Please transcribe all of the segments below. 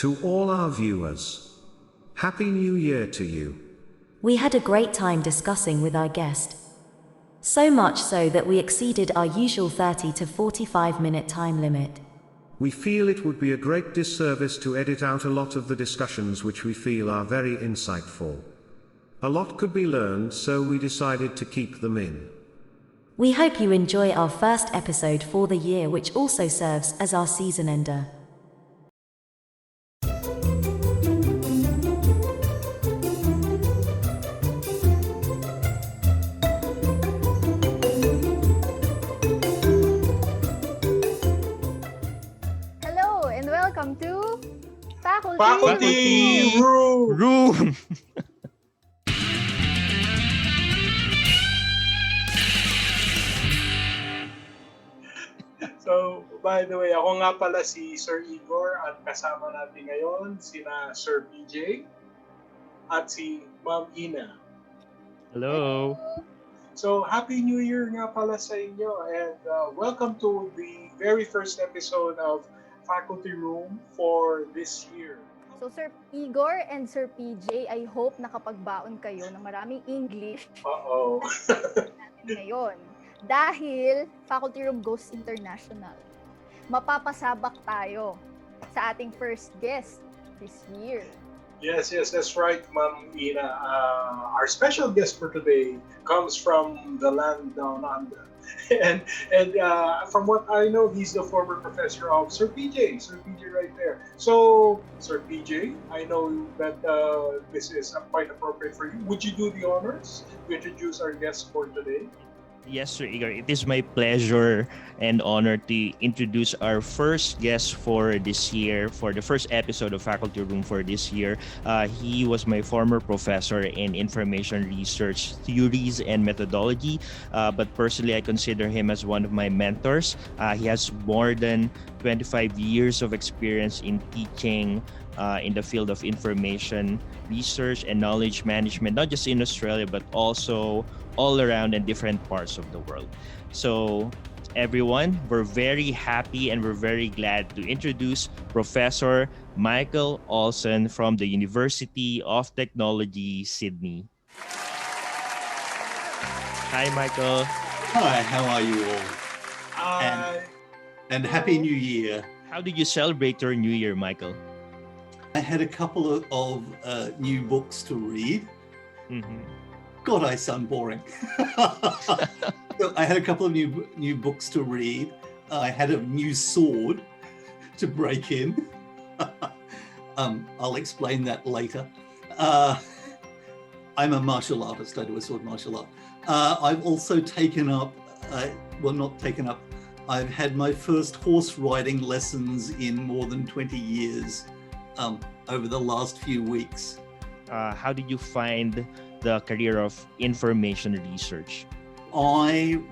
To all our viewers, Happy New Year to you. We had a great time discussing with our guest. So much so that we exceeded our usual 30 to 45-minute time limit. We feel it would be a great disservice to edit out a lot of the discussions which we feel are very insightful. A lot could be learned, so we decided to keep them in. We hope you enjoy our first episode for the year, which also serves as our season ender. Hello and welcome to Faculty Room! So, by the way, ako nga pala si Sir Igor at kasama natin ngayon sina Sir PJ at si Ma'am Ina. Hello. So, Happy New Year nga pala sa inyo and welcome to the very first episode of Faculty Room for this year. So Sir Igor and Sir PJ, I hope nakapagbaon kayo ng maraming English Uh-oh. natin ngayon. Dahil Faculty Room goes international. Mapapasabak tayo sa ating first guest this year. Yes, that's right, Ma'am Ina. Our special guest for today comes from the land down under. and from what I know, he's the former professor of Sir PJ right there. So, Sir PJ, I know that this is quite appropriate for you. Would you do the honors to introduce our guest for today? Yes, Sir Igor. It is my pleasure and honor to introduce our first guest for this year, for the first episode of Faculty Room for this year. He was my former professor in information research theories and methodology, but personally, I consider him as one of my mentors. He has more than 25 years of experience in teaching in the field of information research and knowledge management, not just in Australia, but also all around in different parts of the world. So everyone, we're very happy and we're very glad to introduce Professor Michael Olsson from the University of Technology, Sydney. Hi, Michael. Hi, how are you all? And Happy New Year. How did you celebrate your New Year, Michael? I had a couple of new books to read. Mm-hmm. God, I sound boring. So I had a couple of new books to read. I had a new sword to break in. I'll explain that later. I'm a martial artist. I do a sword martial art. I've also taken up, I've had my first horse riding lessons in more than 20 years over the last few weeks. How did you find the career of information research? I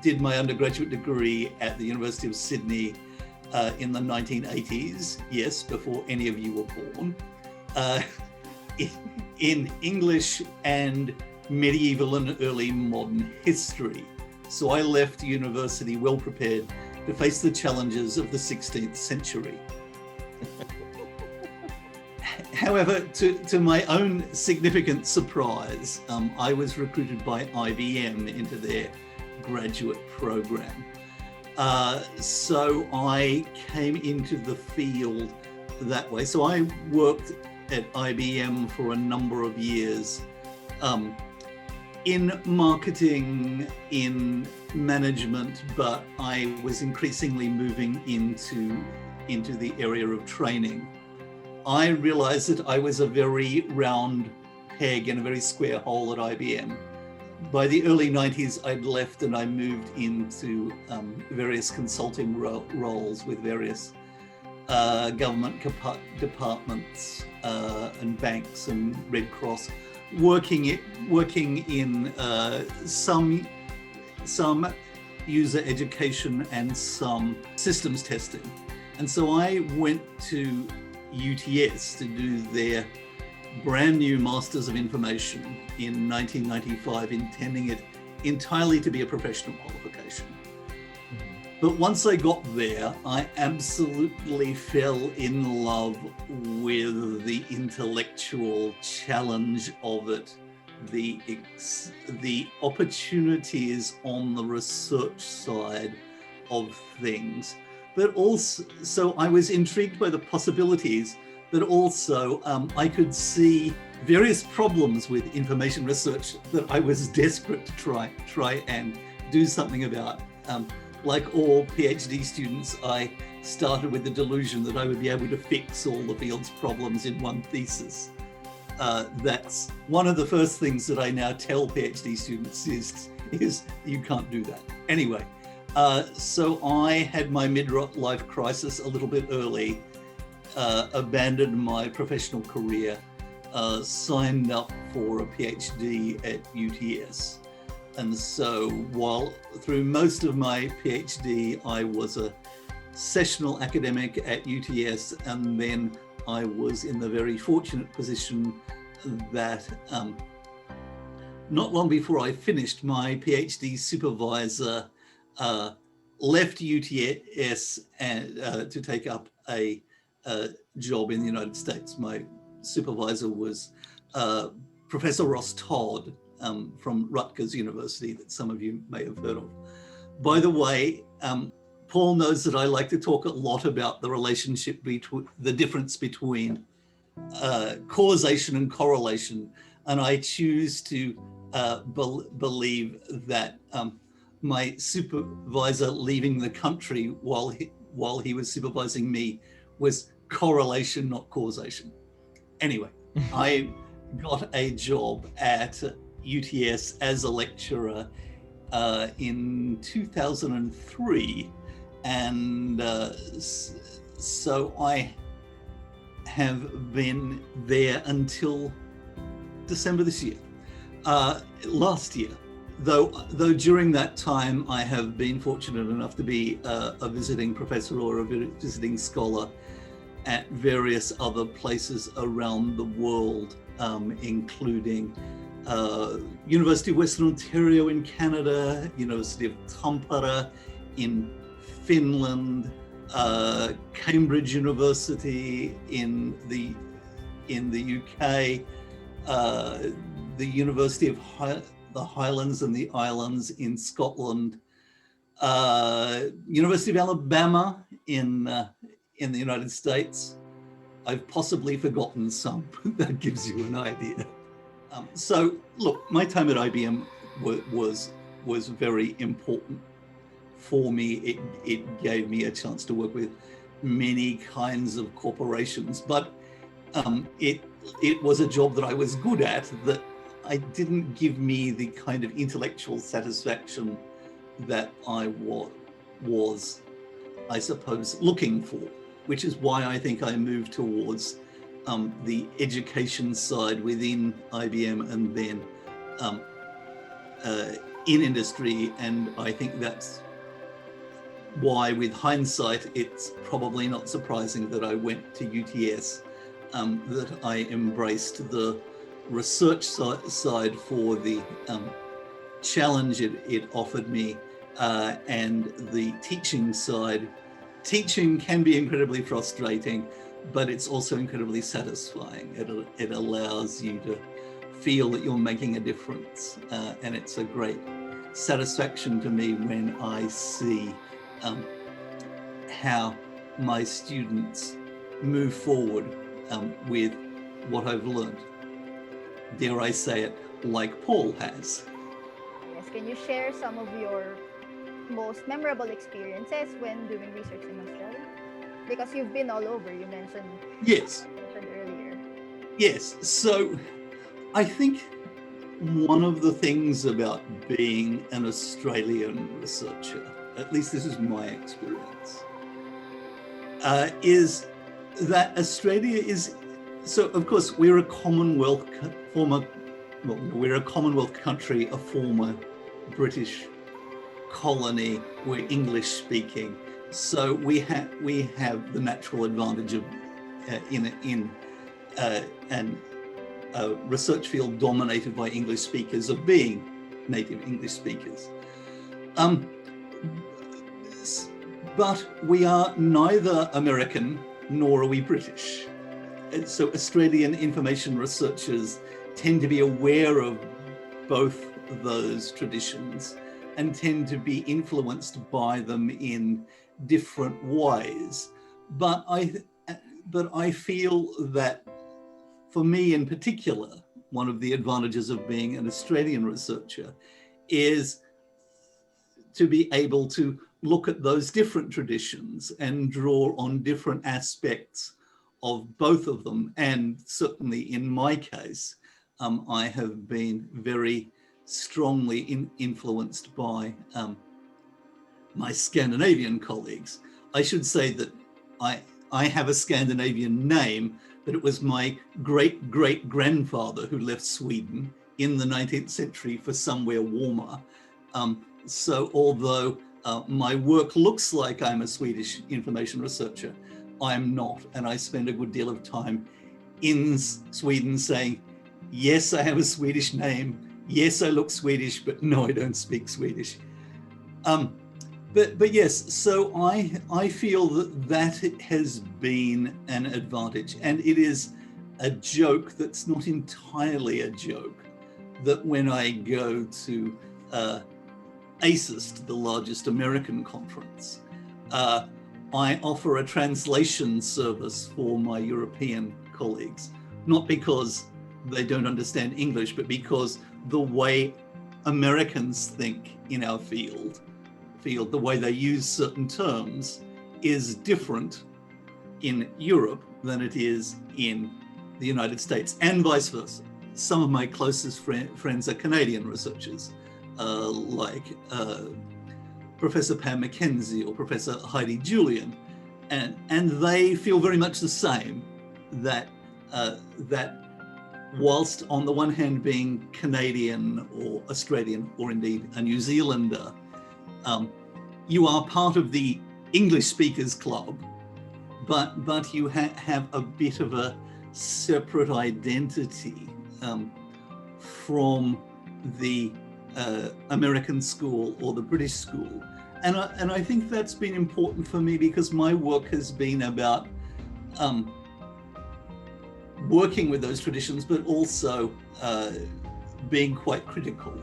did my undergraduate degree at the University of Sydney in the 1980s, yes, before any of you were born, in English and medieval and early modern history. So I left university well prepared to face the challenges of the 16th century. However, to my own significant surprise, I was recruited by IBM into their graduate program. So I came into the field that way. So I worked at IBM for a number of years in marketing, in management, but I was increasingly moving into the area of training. I realized that I was a very round peg in a very square hole at IBM. By the early 90s, I'd left and I moved into various consulting roles with various government departments and banks and Red Cross, working in some user education and some systems testing. And so I went to UTS to do their brand new Masters of Information in 1995, intending it entirely to be a professional qualification. But once I got there, I absolutely fell in love with the intellectual challenge of it, the opportunities on the research side of things. But also, so I was intrigued by the possibilities, but also I could see various problems with information research that I was desperate to try and do something about. Like all PhD students, I started with the delusion that I would be able to fix all the field's problems in one thesis. That's one of the first things that I now tell PhD students is you can't do that. Anyway, so I had my midlife crisis a little bit early, abandoned my professional career, signed up for a PhD at UTS. And so while through most of my PhD, I was a sessional academic at UTS, and then I was in the very fortunate position that not long before I finished, my PhD supervisor left UTS and, to take up a job in the United States. My supervisor was Professor Ross Todd, from Rutgers University, that some of you may have heard of. By the way, Paul knows that I like to talk a lot about the relationship between the difference between causation and correlation, and I choose to believe that my supervisor leaving the country while he was supervising me was correlation, not causation. Anyway, I got a job at UTS as a lecturer in 2003, and so I have been there until December this year. Last year, though during that time I have been fortunate enough to be a visiting professor or a visiting scholar at various other places around the world, including University of Western Ontario in Canada, University of Tampere in Finland, Cambridge University in the UK, the University of the Highlands and the Islands in Scotland, University of Alabama in the United States. I've possibly forgotten some, but that gives you an idea. So look, my time at IBM was very important for me. It gave me a chance to work with many kinds of corporations, but it was a job that I was good at, that I didn't give me the kind of intellectual satisfaction that I was, I suppose, looking for, which is why I think I moved towards the education side within IBM and then in industry. And I think that's why, with hindsight, it's probably not surprising that I went to UTS, that I embraced the research side for the challenge it offered me, and the teaching side. Teaching can be incredibly frustrating, but it's also incredibly satisfying. It allows you to feel that you're making a difference, and it's a great satisfaction to me when I see how my students move forward with what I've learned. Dare I say it, like Paul has. Yes, can you share some of your most memorable experiences when doing research in Australia? Because you've been all over, you mentioned. Yes. You mentioned earlier. Yes. So I think one of the things about being an Australian researcher, at least this is my experience, is that Australia is, so of course we're a Commonwealth we're a Commonwealth country, a former British colony. We're English speaking, so we have the natural advantage of in a research field dominated by English speakers of being native English speakers. but we are neither American nor are we British. And so Australian information researchers tend to be aware of both those traditions and tend to be influenced by them in different ways. But I feel that for me in particular, one of the advantages of being an Australian researcher is to be able to look at those different traditions and draw on different aspects of both of them. And certainly in my case, I have been very strongly influenced by my Scandinavian colleagues. I should say that I have a Scandinavian name, but it was my great-great-grandfather who left Sweden in the 19th century for somewhere warmer. So although my work looks like I'm a Swedish information researcher, I'm not. And I spend a good deal of time in Sweden saying, yes, I have a Swedish name. Yes, I look Swedish, but no, I don't speak Swedish. But yes, so I feel that has been an advantage. And it is a joke that's not entirely a joke, that when I go to ACEST, the largest American conference, I offer a translation service for my European colleagues, not because they don't understand English, but because the way Americans think in our field, the way they use certain terms is different in Europe than it is in the United States, and vice versa. Some of my closest friends are Canadian researchers, like Professor Pam McKenzie or Professor Heidi Julian, and they feel very much the same, that whilst on the one hand being Canadian or Australian or indeed a New Zealander, you are part of the English speakers club, but you have a bit of a separate identity from the American school or the British school. And I think that's been important for me, because my work has been about working with those traditions, but also being quite critical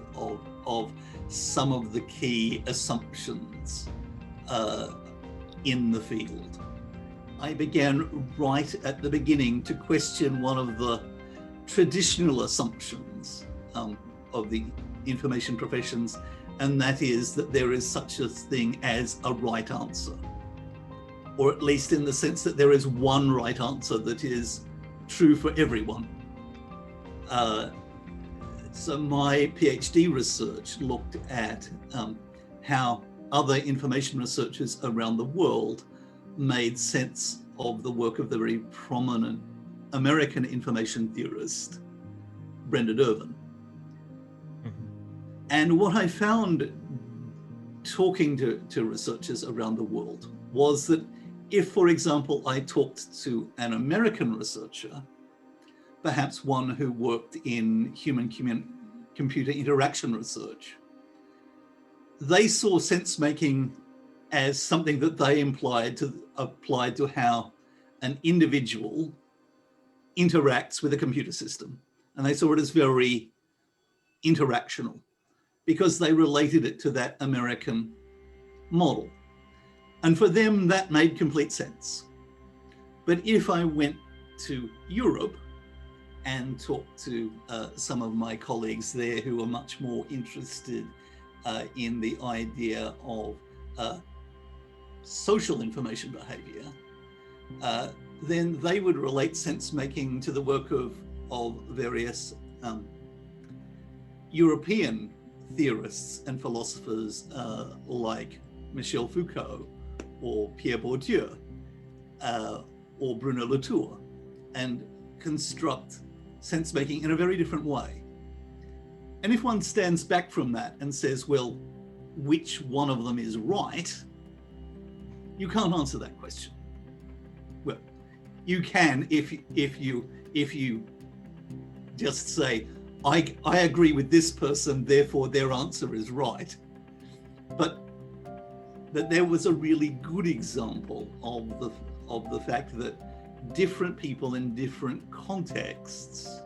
of some of the key assumptions in the field. I began right at the beginning to question one of the traditional assumptions of the information professions, and that is that there is such a thing as a right answer, or at least in the sense that there is one right answer that is true for everyone. So my PhD research looked at how other information researchers around the world made sense of the work of the very prominent American information theorist, Brendan Irvin. And what I found talking to researchers around the world was that if, for example, I talked to an American researcher, perhaps one who worked in human-computer interaction research, they saw sense-making as something that they applied to how an individual interacts with a computer system. And they saw it as very interactional, because they related it to that American model. And for them, that made complete sense. But if I went to Europe and talked to some of my colleagues there who were much more interested in the idea of social information behavior, then they would relate sense-making to the work of various European theorists and philosophers like Michel Foucault or Pierre Bourdieu or Bruno Latour, and construct sense-making in a very different way. And if one stands back from that and says, well, which one of them is right, you can't answer that question. Well, you can if you just say, I agree with this person, therefore their answer is right. But that there was a really good example of the fact that different people in different contexts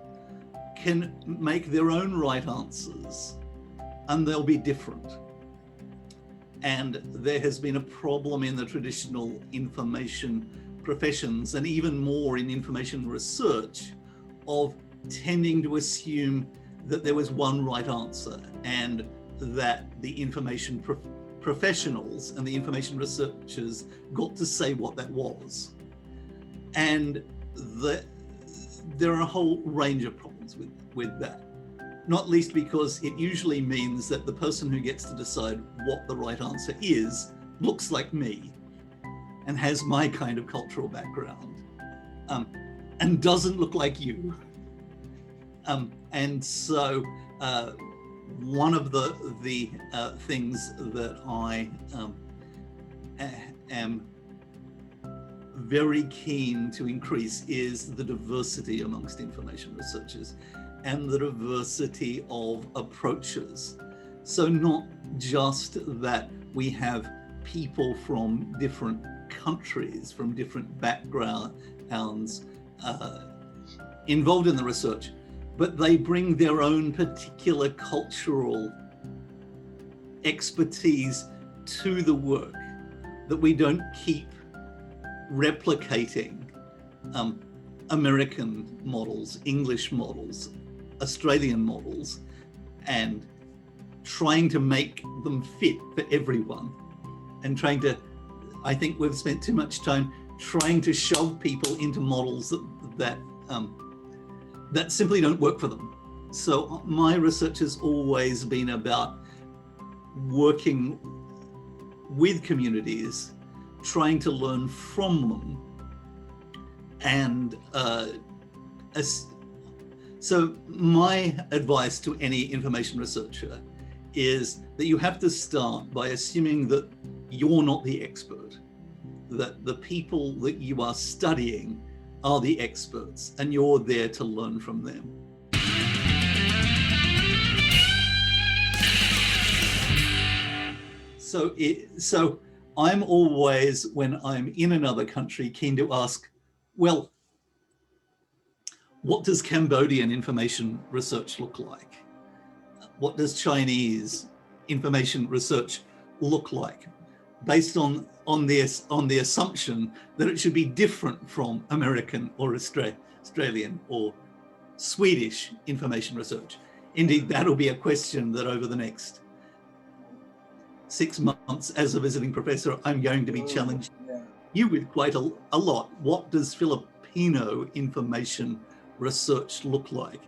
can make their own right answers, and they'll be different. And there has been a problem in the traditional information professions, and even more in information research, of tending to assume that there was one right answer, and that the information professionals and the information researchers got to say what that was. And there are a whole range of problems with that, not least because it usually means that the person who gets to decide what the right answer is looks like me and has my kind of cultural background, and doesn't look like you. And so one of the things that I am very keen to increase is the diversity amongst information researchers and the diversity of approaches. So not just that we have people from different countries, from different backgrounds involved in the research, but they bring their own particular cultural expertise to the work, that we don't keep replicating American models, English models, Australian models, and trying to make them fit for everyone, and trying to, I think we've spent too much time trying to shove people into models that simply don't work for them. So my research has always been about working with communities, trying to learn from them. And so my advice to any information researcher is that you have to start by assuming that you're not the expert, that the people that you are studying are the experts, and you're there to learn from them. So I'm always, when I'm in another country, keen to ask, well, what does Cambodian information research look like? What does Chinese information research look like? Based on the assumption that it should be different from American or Australian or Swedish information research. Indeed, that'll be a question that over the next 6 months as a visiting professor, I'm going to be challenging you with quite a lot. What does Filipino information research look like?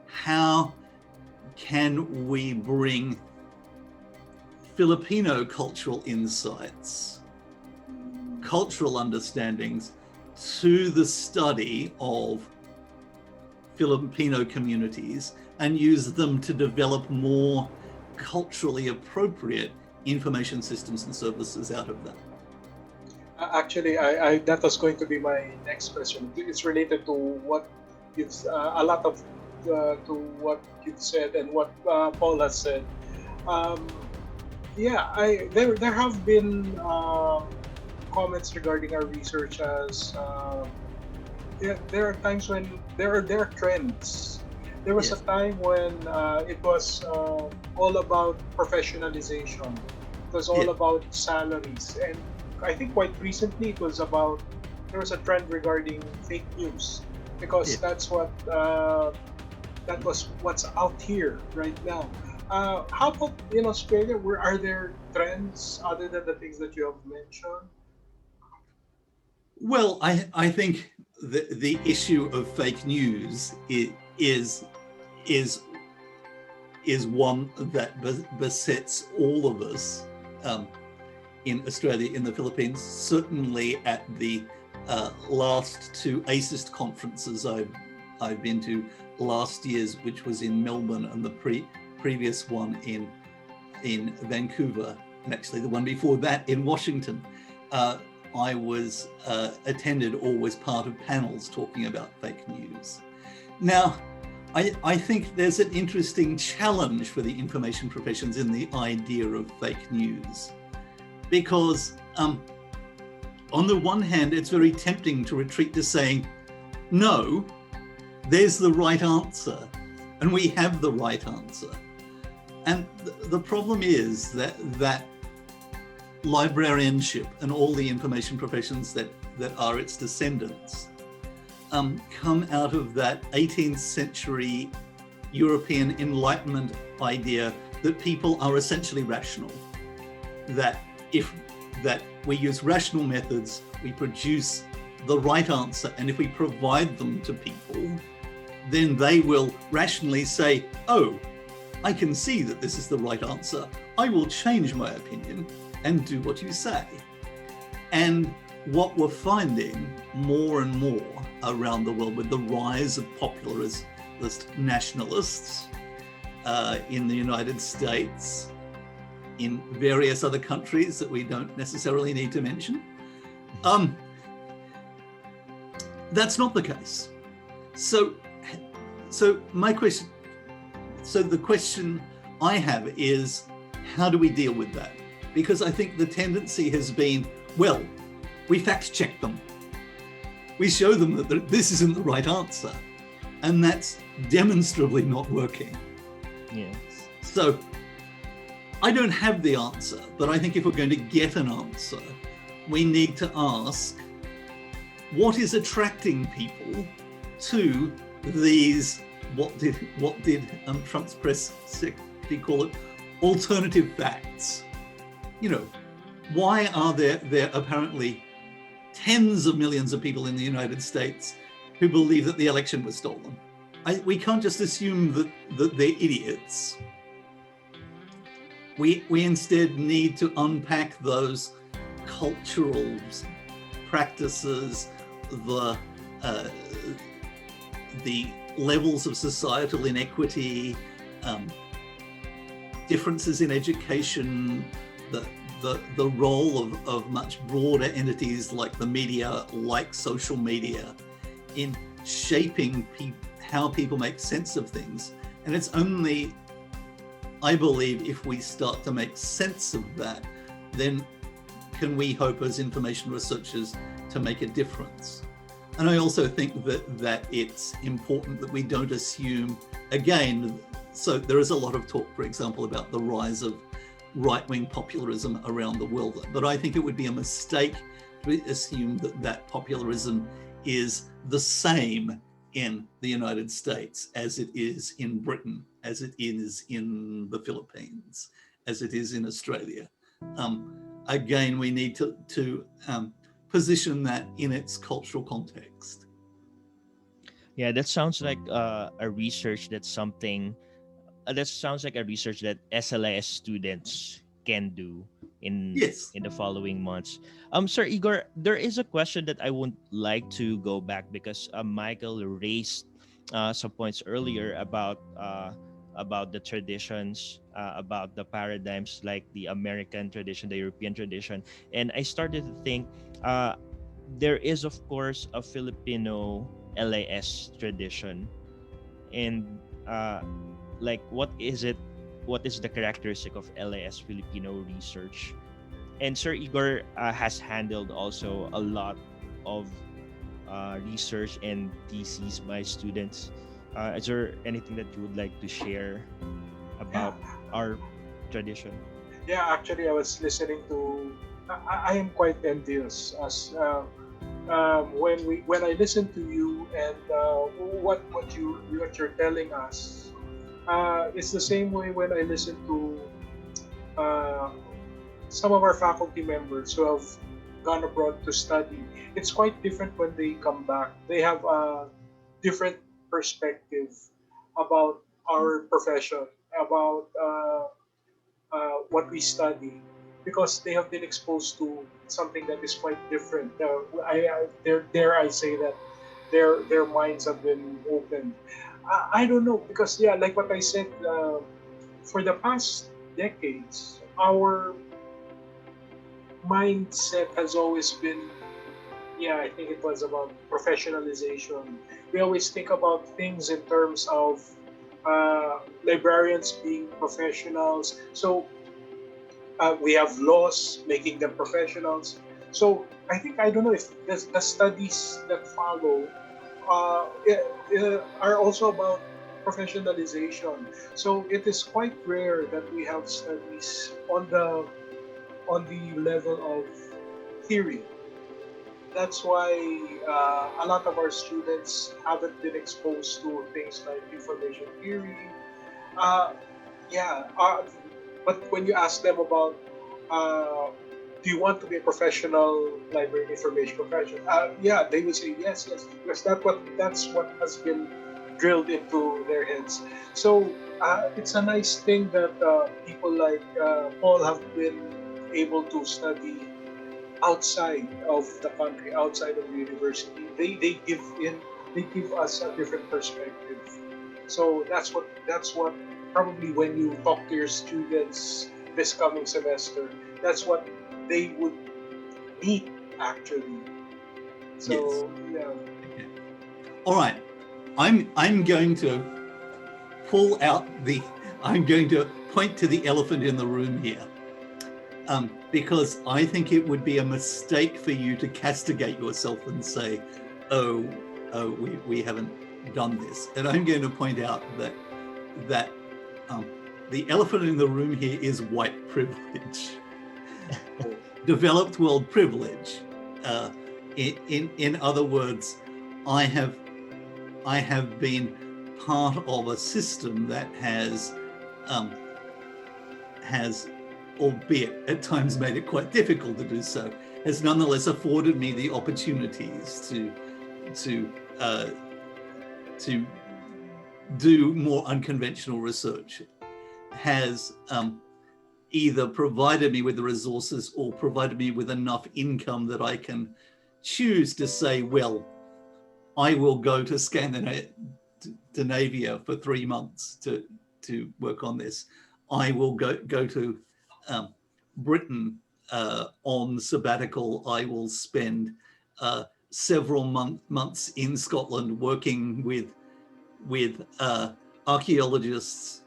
How can we bring Filipino cultural insights, cultural understandings to the study of Filipino communities and use them to develop more culturally appropriate information systems and services out of that? Actually, I that was going to be my next question. It's related to what you've a lot of to what you've said and what Paul has said. There have been comments regarding our research as there are times when there are trends. There was a time when it was all about professionalization. It was all about salaries, and I think quite recently it was about, there was a trend regarding fake news, because that's what that was what's out here right now. How about in Australia? Are there trends other than the things that you have mentioned? Well, I think the issue of fake news is one that besets all of us in Australia, in the Philippines. Certainly at the last two ACEST conferences I've been to, last year's, which was in Melbourne, and the previous one in Vancouver, and actually the one before that in Washington. I was attended or was part of panels talking about fake news. Now, I think there's an interesting challenge for the information professions in the idea of fake news. because on the one hand, it's very tempting to retreat to saying, no, there's the right answer, and we have the right answer. And the problem is that librarianship and all the information professions that are its descendants come out of that 18th century European Enlightenment idea that people are essentially rational, that we use rational methods, we produce the right answer, and if we provide them to people, then they will rationally say, oh, I can see that this is the right answer. I will change my opinion and do what you say. And what we're finding more and more around the world with the rise of popularist nationalists in the United States, in various other countries that we don't necessarily need to mention, that's not the case. So my question, the question I have is, how do we deal with that? Because I think the tendency has been, well, we fact check them. We show them that this isn't the right answer. And that's demonstrably not working. Yes. So I don't have the answer, but I think if we're going to get an answer, we need to ask, what is attracting people to these, what did Trump's press secretary call it, alternative facts? You know, why are there apparently tens of millions of people in the United States who believe that the election was stolen? We can't just assume that they're idiots. We instead need to unpack those cultural practices, the levels of societal inequity, differences in education, the role of much broader entities like the media, like social media, in shaping how people make sense of things. And it's only, I believe, if we start to make sense of that, then can we hope as information researchers to make a difference. And I also think that it's important that we don't assume, again, so there is a lot of talk, for example, about the rise of right-wing popularism around the world. But I think it would be a mistake to assume that popularism is the same in the United States as it is in Britain, as it is in the Philippines, as it is in Australia. Again, we need to position that in its cultural context. Yeah, that sounds like a research that's something that sounds like a research that SLS students can do in the following months. Sir Igor, there is a question that I would like to go back because Michael raised some points earlier about the traditions, about the paradigms like the American tradition, the European tradition, and I started to think there is of course a Filipino LAS tradition, and like what is the characteristic of LAS Filipino research? And Sir Igor has handled also a lot of research and theses by students. Is there anything that you would like to share about our tradition? Yeah, actually, I was listening to. I am quite envious as when I listen to you and what you're telling us. It's the same way when I listen to some of our faculty members who have gone abroad to study. It's quite different when they come back. They have a different perspective about our profession, about what we study, because they have been exposed to something that is quite different. Dare I say that their minds have been opened. I don't know, because like what I said, for the past decades, our mindset has always been, I think it was about professionalization. We always think about things in terms of librarians being professionals. So We have laws making them professionals. So I don't know if the studies that follow are also about professionalization. So it is quite rare that we have studies on the level of theory. That's why a lot of our students haven't been exposed to things like information theory. Uh, yeah, but when you ask them about, uh, do you want to be a professional library information professional? Yeah, they will say yes, yes, because that's what has been drilled into their heads. So it's a nice thing that people like Paul have been able to study outside of the country, outside of the university. They give us a different perspective. So that's what probably when you talk to your students this coming semester, that's what they would need actually. Yes. So yeah. Okay. All right. I'm going to pull out the. I'm going to point to the elephant in the room here. Because I think it would be a mistake for you to castigate yourself and say, oh, we haven't done this. And I'm going to point out that the elephant in the room here is white privilege, developed world privilege. In other words, I have been part of a system that has albeit at times made it quite difficult to do so, has nonetheless afforded me the opportunities to do more unconventional research, has either provided me with the resources or provided me with enough income that I can choose to say, well, I will go to Scandinavia for 3 months to work on this. I will go to Britain on sabbatical. I will spend several months in Scotland working with archaeologists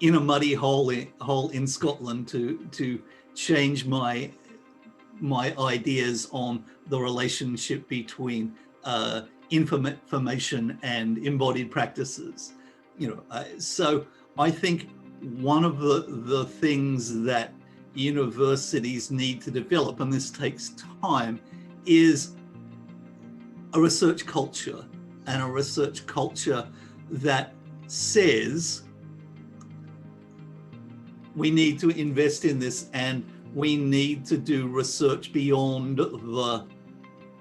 in a muddy hole in Scotland to change my ideas on the relationship between information and embodied practices. So I think one of the things that universities need to develop, and this takes time, is a research culture, and a research culture that says we need to invest in this and we need to do research beyond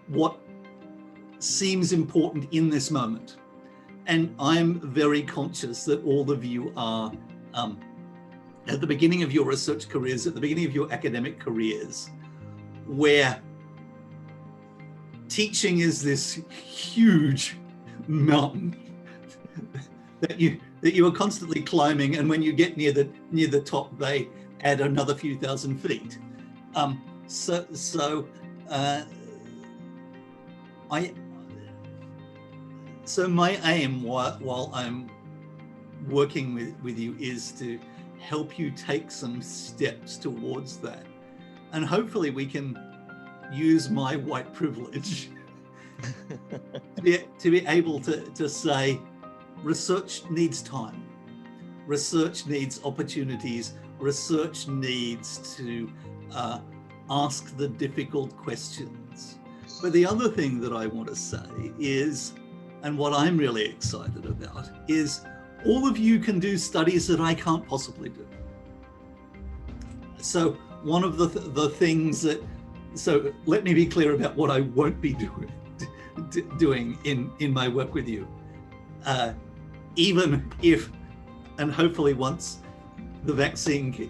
what seems important in this moment. And I'm very conscious that all of you are at the beginning of your research careers, at the beginning of your academic careers, where teaching is this huge mountain that you are constantly climbing, and when you get near the top, they add another few thousand feet. So my aim while I'm working with you is to help you take some steps towards that. And hopefully we can use my white privilege to be able to say research needs time, research needs opportunities, research needs to ask the difficult questions. But the other thing that I want to say is, and what I'm really excited about, is all of you can do studies that I can't possibly do. So one of the things that, so let me be clear about what I won't be doing in my work with you. Even if, and hopefully once the vaccine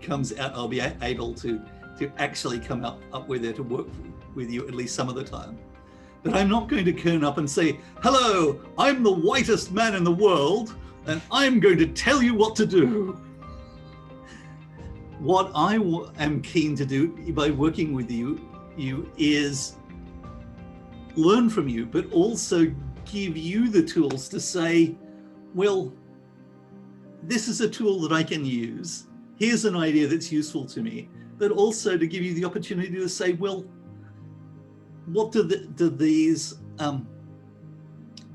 comes out, I'll be able to actually come up with it to work with you at least some of the time. But I'm not going to turn up and say, hello, I'm the whitest man in the world, and I'm going to tell you what to do. What I am keen to do by working with you is learn from you, but also give you the tools to say, well, this is a tool that I can use. here's an idea that's useful to me, but also to give you the opportunity to say, well, what do these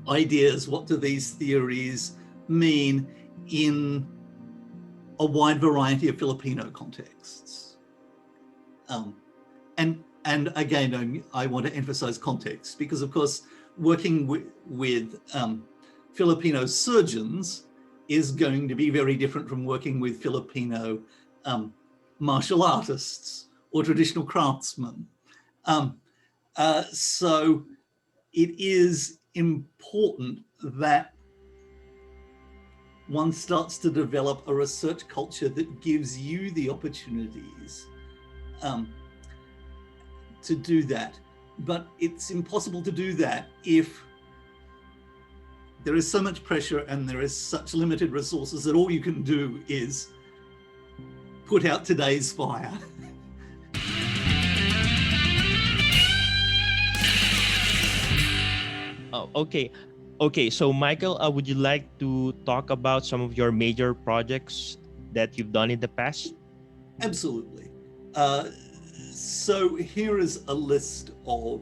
ideas, what do these theories mean in a wide variety of Filipino contexts? And again, I want to emphasize context, because of course, working with Filipino surgeons is going to be very different from working with Filipino martial artists or traditional craftsmen. So it is important that one starts to develop a research culture that gives you the opportunities to do that. But it's impossible to do that if there is so much pressure and there is such limited resources that all you can do is put out today's fire. Oh, okay. Okay, so Michael, would you like to talk about some of your major projects that you've done in the past? Absolutely. So here is a list of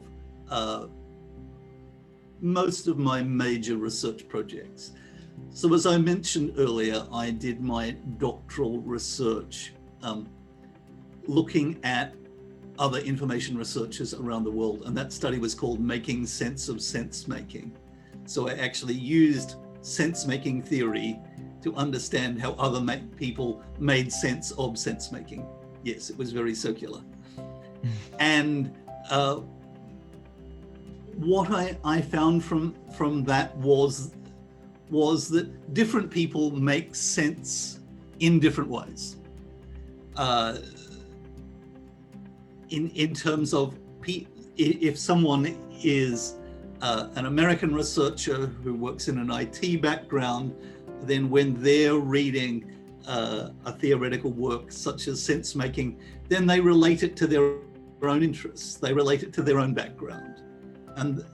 most of my major research projects. So as I mentioned earlier, I did my doctoral research looking at other information researchers around the world, and that study was called Making Sense of Sense Making. So I actually used sense-making theory to understand how other people made sense of sense-making. Yes, it was very circular. And what I found from that was that different people make sense in different ways. In terms of if someone is an American researcher who works in an IT background, then when they're reading a theoretical work such as sense making, then they relate it to their own interests, they relate it to their own background. And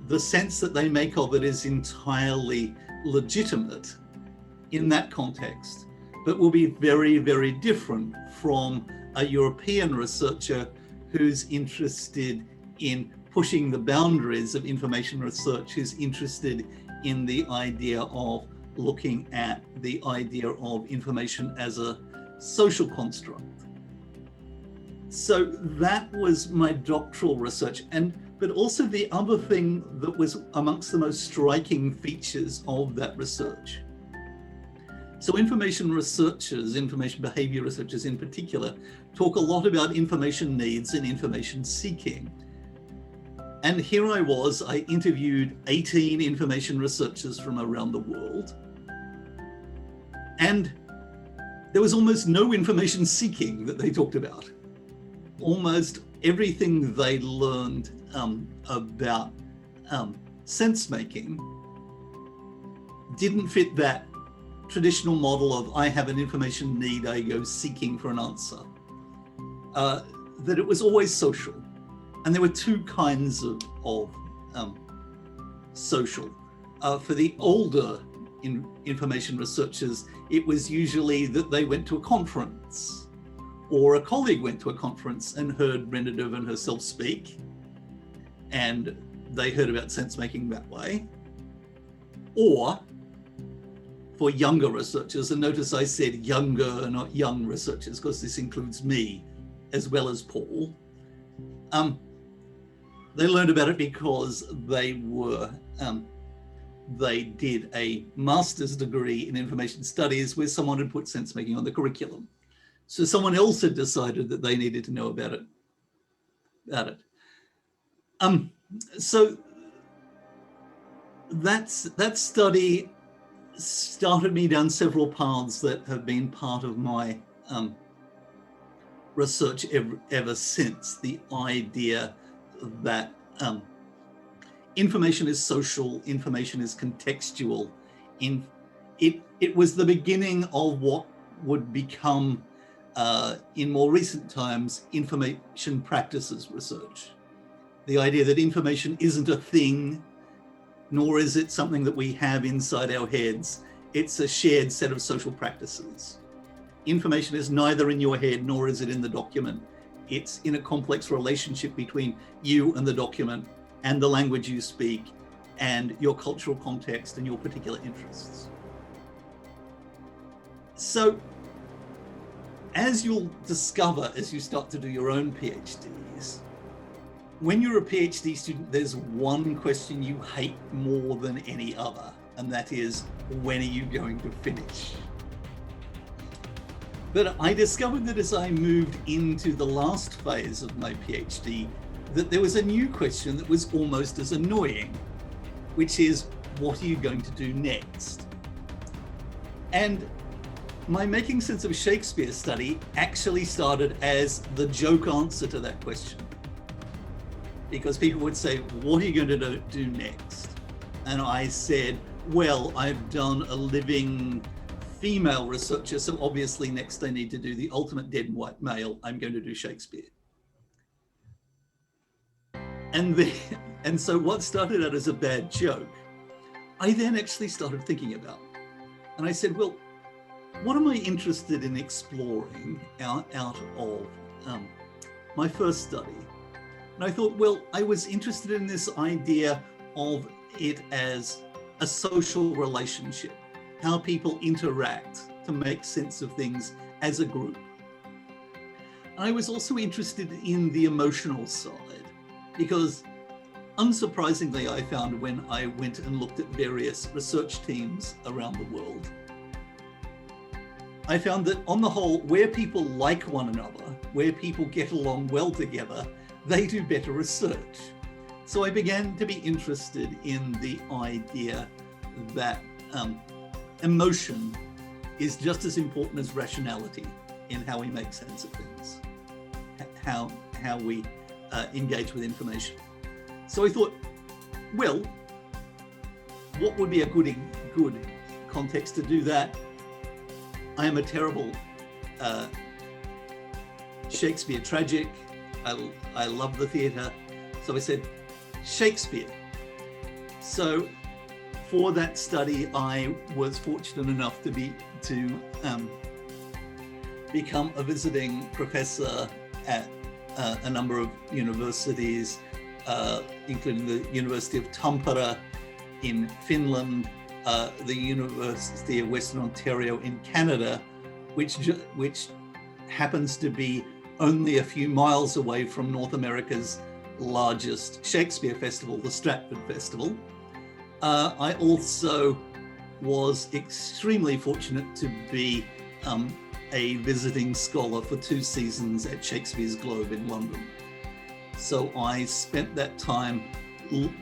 the sense that they make of it is entirely legitimate in that context, but will be very, very different from a European researcher who's interested in pushing the boundaries of information research, who's interested in the idea of looking at the idea of information as a social construct. So that was my doctoral research. But also the other thing that was amongst the most striking features of that research. So information researchers, information behavior researchers in particular, talk a lot about information needs and information seeking. And here I was, I interviewed 18 information researchers from around the world. And there was almost no information seeking that they talked about. Almost everything they learned about sense making didn't fit that traditional model of I have an information need, I go seeking for an answer. That it was always social. And there were two kinds of social. For the older information researchers, it was usually that they went to a conference, or a colleague went to a conference and heard Brenda Duvan herself speak, and they heard about sense making that way. Or for younger researchers, and notice I said younger, not young researchers, because this includes me as well as Paul. They learned about it because they did a master's degree in information studies where someone had put sense making on the curriculum. So someone else had decided that they needed to know about it. So that study started me down several paths that have been part of my research ever since. The idea that information is social, information is contextual. It was the beginning of what would become, in more recent times, information practices research. The idea that information isn't a thing, nor is it something that we have inside our heads. It's a shared set of social practices. information is neither in your head nor is it in the document. It's in a complex relationship between you and the document and the language you speak and your cultural context and your particular interests. So as you'll discover as you start to do your own PhDs, when you're a PhD student, there's one question you hate more than any other, and that is, when are you going to finish? But I discovered that as I moved into the last phase of my PhD, that there was a new question that was almost as annoying, which is, what are you going to do next? And my Making Sense of Shakespeare study actually started as the joke answer to that question. Because people would say, what are you going to do next? And I said, well, I've done a living female researcher, so obviously next I need to do the ultimate dead white male. I'm going to do Shakespeare. And so what started out as a bad joke, I then actually started thinking about. And I said, well, what am I interested in exploring out of my first study? And I thought, well, I was interested in this idea of it as a social relationship, how people interact to make sense of things as a group. I was also interested in the emotional side, because unsurprisingly, I found when I went and looked at various research teams around the world, I found that on the whole, where people like one another, where people get along well together, they do better research. So I began to be interested in the idea that emotion is just as important as rationality in how we make sense of things, how we engage with information. So I thought, well, what would be a good context to do that? I am a terrible Shakespeare tragic. I love the theatre. So I said, Shakespeare. So for that study, I was fortunate enough to become a visiting professor at a number of universities, including the University of Tampere in Finland, the University of Western Ontario in Canada, which happens to be only a few miles away from North America's largest Shakespeare festival, the Stratford Festival. I also was extremely fortunate to be a visiting scholar for 2 seasons at Shakespeare's Globe in London. So I spent that time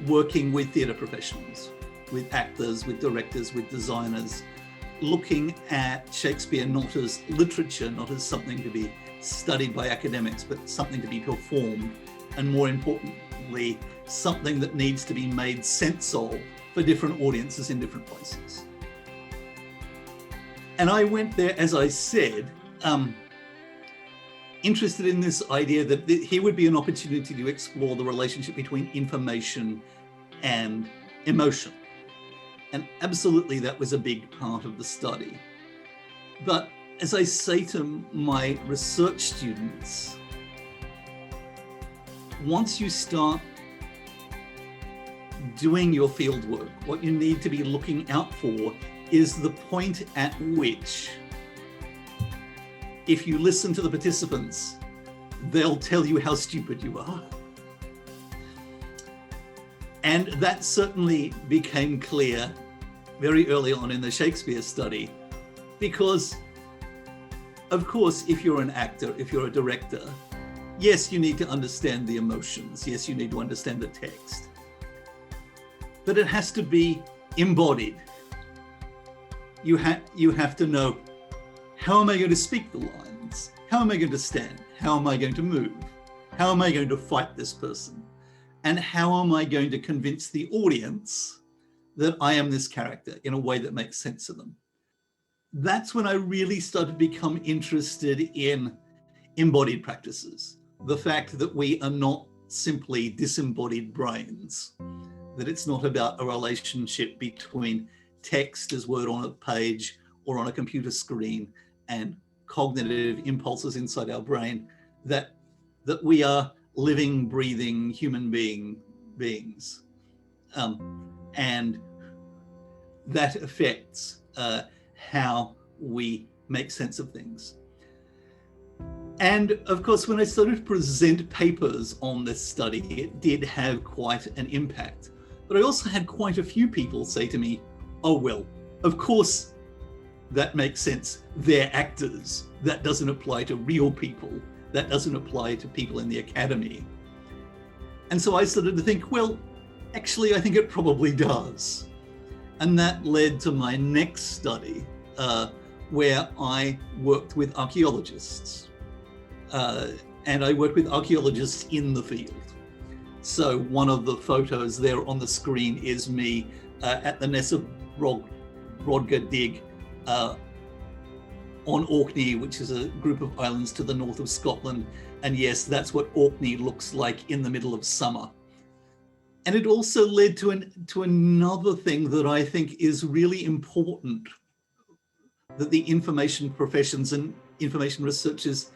working with theatre professionals, with actors, with directors, with designers, looking at Shakespeare not as literature, not as something to be studied by academics, but something to be performed, and more importantly, something that needs to be made sense of for different audiences in different places. And I went there, as I said, interested in this idea that here would be an opportunity to explore the relationship between information and emotion. And absolutely, that was a big part of the study. But as I say to my research students, once you start doing your field work, what you need to be looking out for is the point at which, if you listen to the participants, they'll tell you how stupid you are. And that certainly became clear very early on in the Shakespeare study, because of course, if you're an actor, if you're a director, yes, you need to understand the emotions. Yes, you need to understand the text. But it has to be embodied. You have to know, how am I going to speak the lines? How am I going to stand? How am I going to move? How am I going to fight this person? And how am I going to convince the audience that I am this character in a way that makes sense of them? That's when I really started to become interested in embodied practices. The fact that we are not simply disembodied brains, that it's not about a relationship between text as word on a page or on a computer screen and cognitive impulses inside our brain, that we are living, breathing human beings. And that affects how we make sense of things. And of course, when I started to present papers on this study, it did have quite an impact. But I also had quite a few people say to me, oh, well, of course, that makes sense. They're actors. That doesn't apply to real people. That doesn't apply to people in the academy. And so I started to think, well, actually, I think it probably does. And that led to my next study, where I worked with archaeologists. And I worked with archaeologists in the field. So one of the photos there on the screen is me at the Nessa Brodgar dig on Orkney, which is a group of islands to the north of Scotland. And yes, that's what Orkney looks like in the middle of summer. And it also led to another thing that I think is really important, that the information professions and information researchers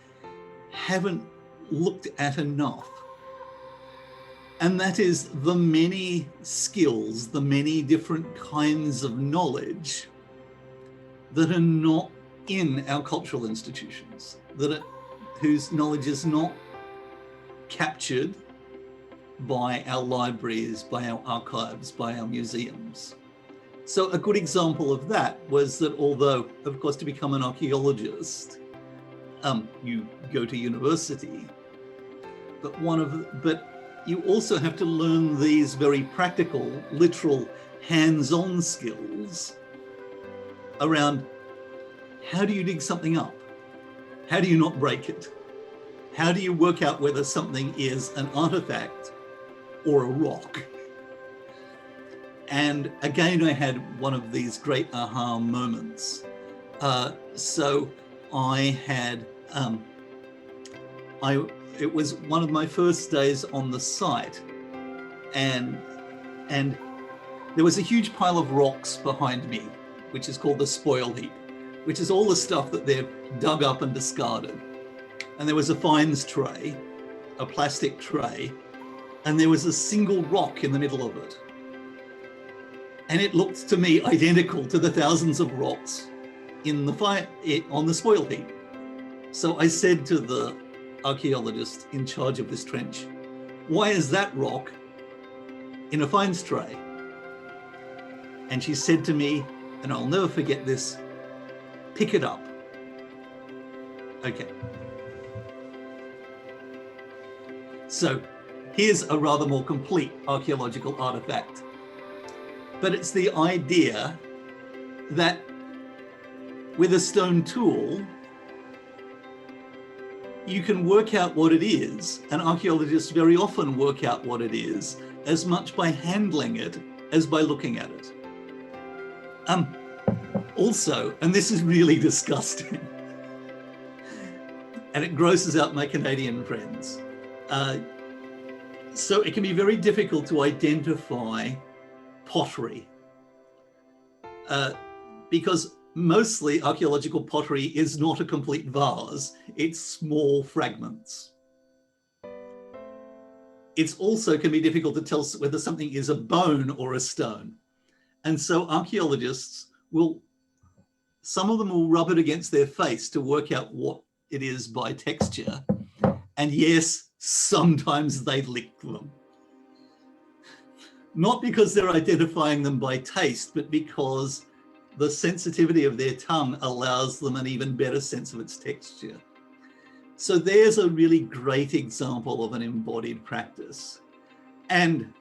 haven't looked at enough. And that is the many skills, the many different kinds of knowledge that are not in our cultural institutions, whose knowledge is not captured by our libraries, by our archives, by our museums. So a good example of that was that, although, of course, to become an archaeologist, you go to university, but you also have to learn these very practical, literal, hands-on skills around how do you dig something up? How do you not break it? How do you work out whether something is an artifact or a rock? And again, I had one of these great aha moments. So I had, it was one of my first days on the site, and there was a huge pile of rocks behind me, which is called the spoil heap, which is all the stuff that they've dug up and discarded. And there was a fines tray, a plastic tray, and there was a single rock in the middle of it. And it looked to me identical to the thousands of rocks on the spoil heap. So I said to the archaeologist in charge of this trench, why is that rock in a fines tray? And she said to me, and I'll never forget this, pick it up. Okay. So here's a rather more complete archaeological artifact. But it's the idea that with a stone tool, you can work out what it is, and archaeologists very often work out what it is as much by handling it as by looking at it. Also, and this is really disgusting, and it grosses out my Canadian friends, so it can be very difficult to identify pottery, because mostly archaeological pottery is not a complete vase, it's small fragments. It's also can be difficult to tell whether something is a bone or a stone. And so archaeologists some of them will rub it against their face to work out what it is by texture. And yes, sometimes they lick them. Not because they're identifying them by taste, but because the sensitivity of their tongue allows them an even better sense of its texture. So there's a really great example of an embodied practice. And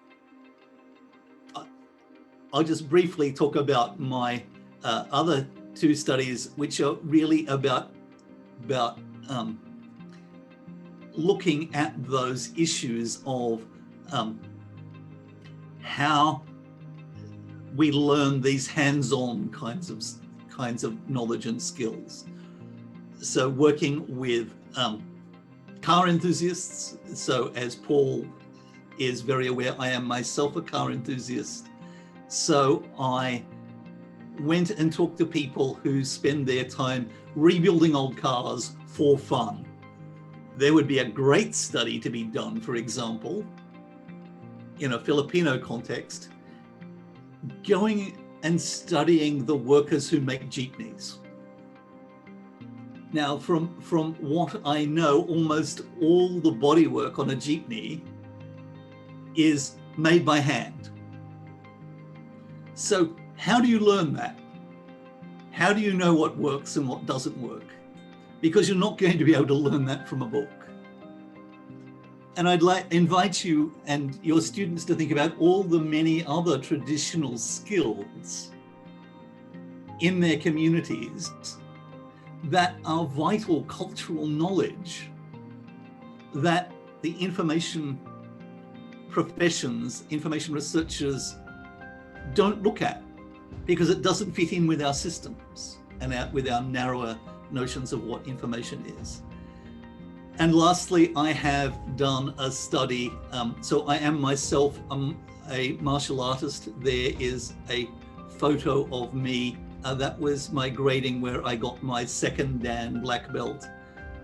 I'll just briefly talk about my other two studies, which are really about looking at those issues of how we learn these hands-on kinds of knowledge and skills. So working with car enthusiasts. So as Paul is very aware, I am myself a car enthusiast. So I went and talked to people who spend their time rebuilding old cars for fun, there would be a great study to be done, for example, in a Filipino context, going and studying the workers who make jeepneys. Now, from what I know, almost all the bodywork on a jeepney is made by hand. So how do you learn that? How do you know what works and what doesn't work? Because you're not going to be able to learn that from a book. And I'd like to invite you and your students to think about all the many other traditional skills in their communities that are vital cultural knowledge that the information professions, information researchers don't look at because it doesn't fit in with our systems and with our narrower notions of what information is. And lastly, I have done a study. So I am myself a martial artist. There is a photo of me. That was my grading where I got my second Dan black belt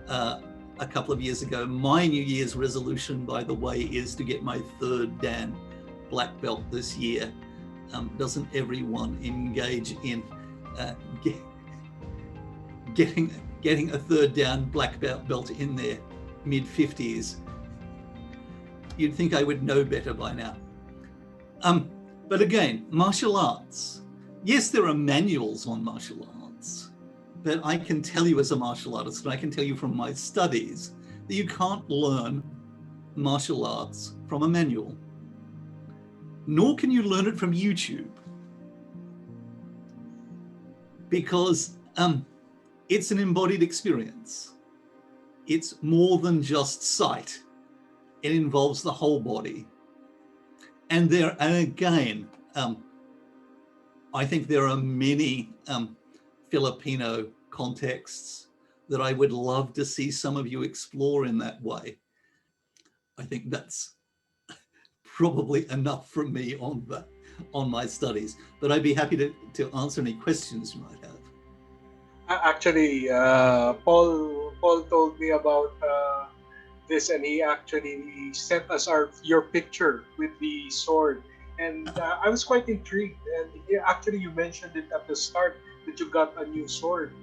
a couple of years ago. My New Year's resolution, by the way, is to get my third Dan black belt this year. Doesn't everyone engage in getting a third Dan black belt in their mid-50s? You'd think I would know better by now. But again, martial arts. Yes, there are manuals on martial arts, but I can tell you as a martial artist, and I can tell you from my studies, that you can't learn martial arts from a manual, nor can you learn it from YouTube, because it's an embodied experience. It's more than just sight. It involves the whole body. And again, I think there are many Filipino contexts that I would love to see some of you explore in that way. I think that's probably enough from me on my studies, but I'd be happy to answer any questions you might have. Actually, Paul told me about this, and he actually sent us your picture with the sword, and I was quite intrigued. And actually, you mentioned it at the start that you got a new sword.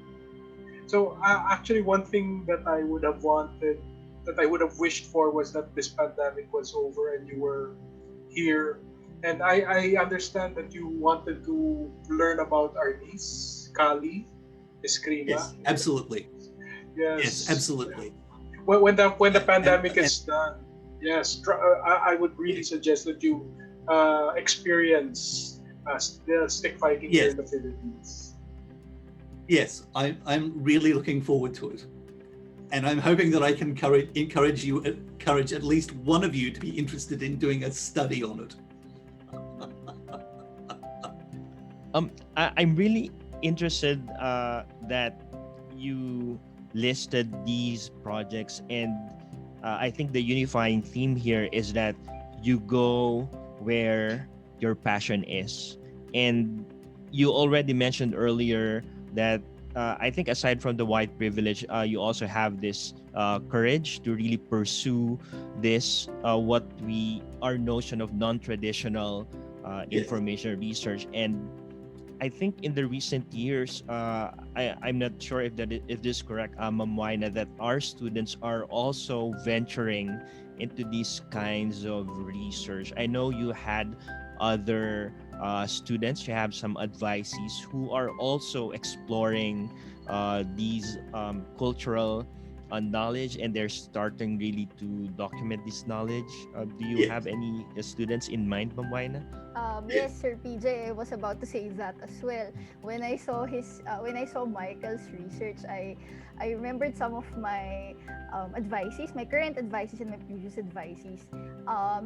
So actually, one thing that I would have wanted, that I would have wished for, was that this pandemic was over and you were here. And I understand that you wanted to learn about our niece, Kali Escrima. Yes, absolutely. Yes, absolutely. When the pandemic is done, yes, I would really suggest that you experience the stick fighting here in the Philippines. Yes, I'm really looking forward to it. And I'm hoping that I can encourage at least one of you to be interested in doing a study on it. I'm really interested that you listed these projects, and I think the unifying theme here is that you go where your passion is. And you already mentioned earlier that I think aside from the white privilege, you also have this courage to really pursue this, our notion of non-traditional information research. And I think in the recent years, I'm not sure if this is correct, Ma'am Waina, that our students are also venturing into these kinds of research. I know you had other students, you have some advisees who are also exploring these cultural knowledge, and they're starting really to document this knowledge. Do you have any students in mind, Ma'am Waina? Yes, Sir PJ, I was about to say that as well. When I saw Michael's research, I remembered some of my advisees, my current advisees and my previous advisees.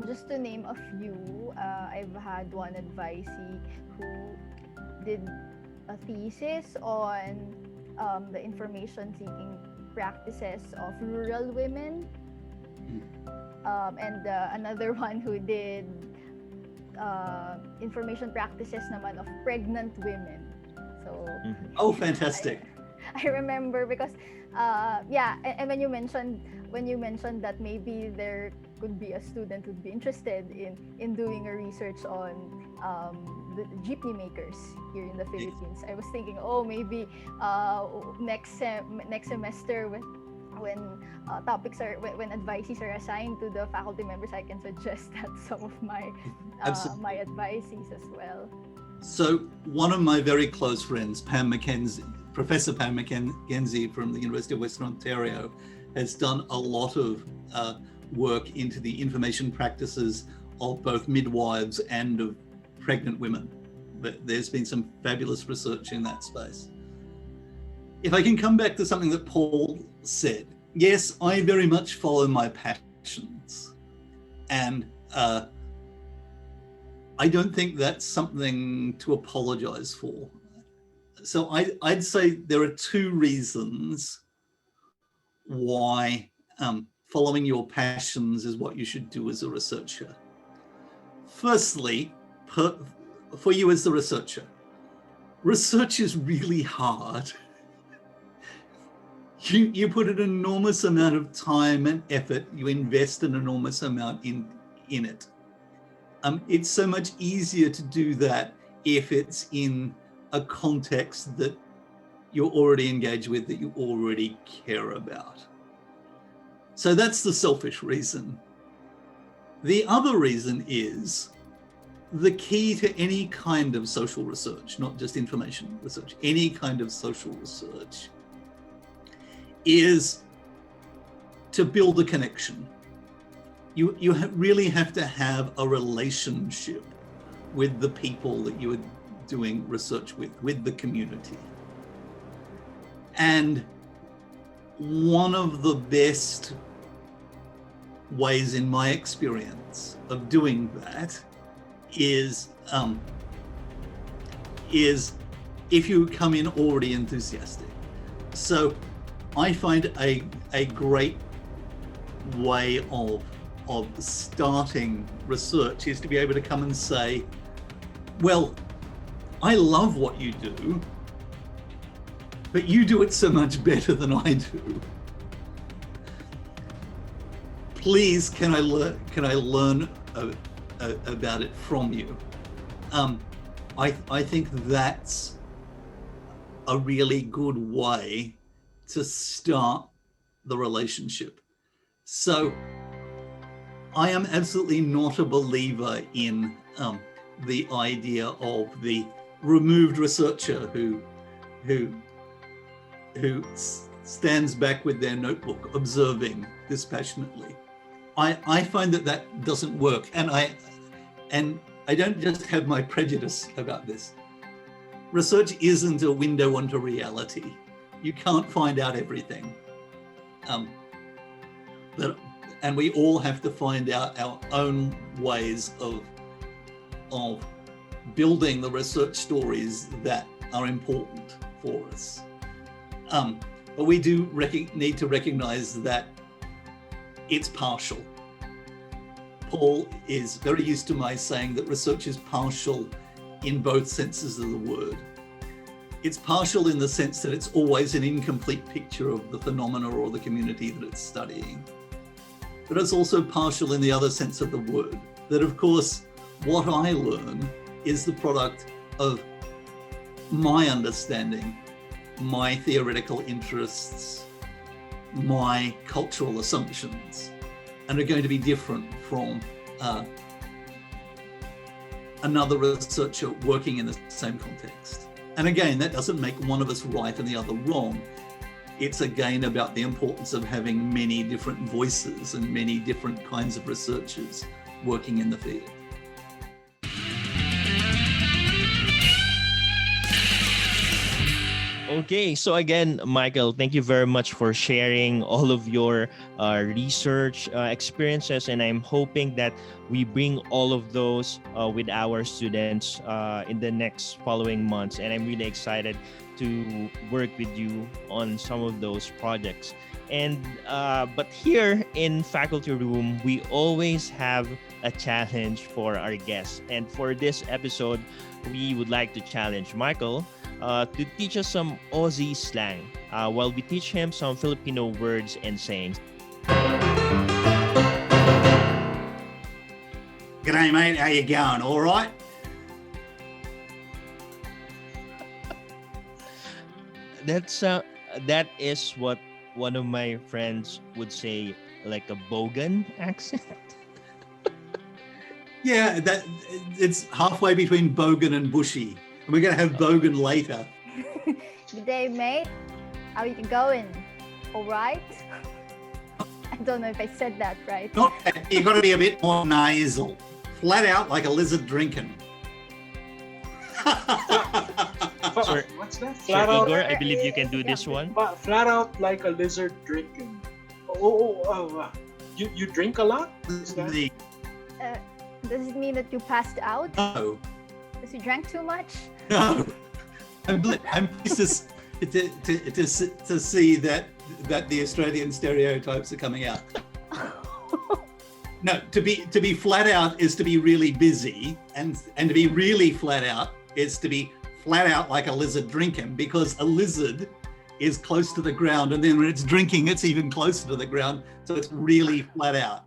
Just to name a few, I've had one advisee who did a thesis on the information-seeking practices of rural women, and another one who did information practices naman of pregnant women. So Oh, fantastic. I remember because and when you mentioned that maybe there could be a student who'd be interested in doing a research on the jeepney makers here in the Philippines, I was thinking, oh, maybe next semester when topics are when advices are assigned to the faculty members, I can suggest that some of my my advices as well. So one of my very close friends, Professor Pam Mackenzie from the University of Western Ontario, has done a lot of work into the information practices of both midwives and of pregnant women. But there's been some fabulous research in that space. If I can come back to something that Paul said, yes, I very much follow my passions. And I don't think that's something to apologize for. So I'd say there are two reasons why following your passions is what you should do as a researcher. Firstly, for you as the researcher, research is really hard. You put an enormous amount of time and effort, you invest an enormous amount in it. It's so much easier to do that if it's in a context that you're already engaged with, that you already care about. So that's the selfish reason. The other reason is the key to any kind of social research, not just information research, any kind of social research, is to build a connection. You really have to have a relationship with the people that you are doing research with the community. And one of the best ways, in my experience, of doing that is if you come in already enthusiastic. So I find a great way of starting research is to be able to come and say, well, I love what you do, but you do it so much better than I do. Please, can I learn about it from you? I think that's a really good way to start the relationship. So I am absolutely not a believer in the idea of the removed researcher who stands back with their notebook observing dispassionately. I find that doesn't work, and I don't just have my prejudice about this. Research isn't a window onto reality. You can't find out everything. And we all have to find out our own ways of building the research stories that are important for us. But we do need to recognize that it's partial. Paul is very used to my saying that research is partial in both senses of the word. It's partial in the sense that it's always an incomplete picture of the phenomena or the community that it's studying. But it's also partial in the other sense of the word, that of course, what I learn is the product of my understanding, my theoretical interests, my cultural assumptions, and are going to be different from another researcher working in the same context. And again, that doesn't make one of us right and the other wrong. It's again about the importance of having many different voices and many different kinds of researchers working in the field. Okay, so again, Michael, thank you very much for sharing all of your research experiences, and I'm hoping that we bring all of those with our students in the next following months, and I'm really excited to work with you on some of those projects. And but here in Faculty Room, we always have a challenge for our guests, and for this episode, we would like to challenge Michael to teach us some Aussie slang while we teach him some Filipino words and sayings. G'day, mate. How you going? All right? That is what one of my friends would say, like a bogan accent. Yeah, that it's halfway between bogan and bushy. And we're going to have bogan later. Good day, mate. How you going? All right? I don't know if I said that right. Not that. You've got to be a bit more nasal. Flat out like a lizard drinking. Sir, What's that? Sir Flat out, Igor, I believe you can do this one. flat out like a lizard drinking. You drink a lot? Is that? Does it mean that you passed out? No, Because you drank too much? no. I'm pleased to see that the Australian stereotypes are coming out. No, to be flat out is to be really busy, and to be really flat out is to be flat out like a lizard drinking, because a lizard is close to the ground, and then when it's drinking, it's even closer to the ground, so it's really flat out.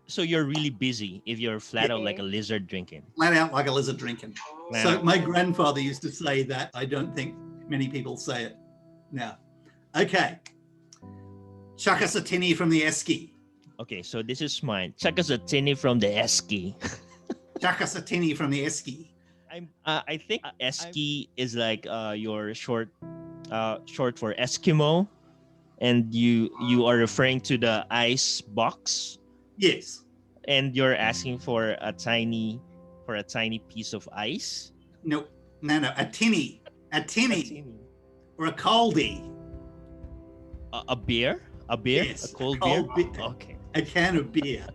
So you're really busy if you're flat out like a lizard drinking. Flat out like a lizard drinking. Wow. So my grandfather used to say that. I don't think many people say it now. Okay. Chuck us a tinny from the esky. Okay, so this is mine. Chuck us a tinny from the esky. Chuck us a tinny from the esky. I think esky is like your short for Eskimo, and you are referring to the ice box, Yes. and you're asking for a tiny piece of ice. No. A tinny. Or a coldie. A beer? Yes, A cold cold beer? beer. Okay. A can of beer.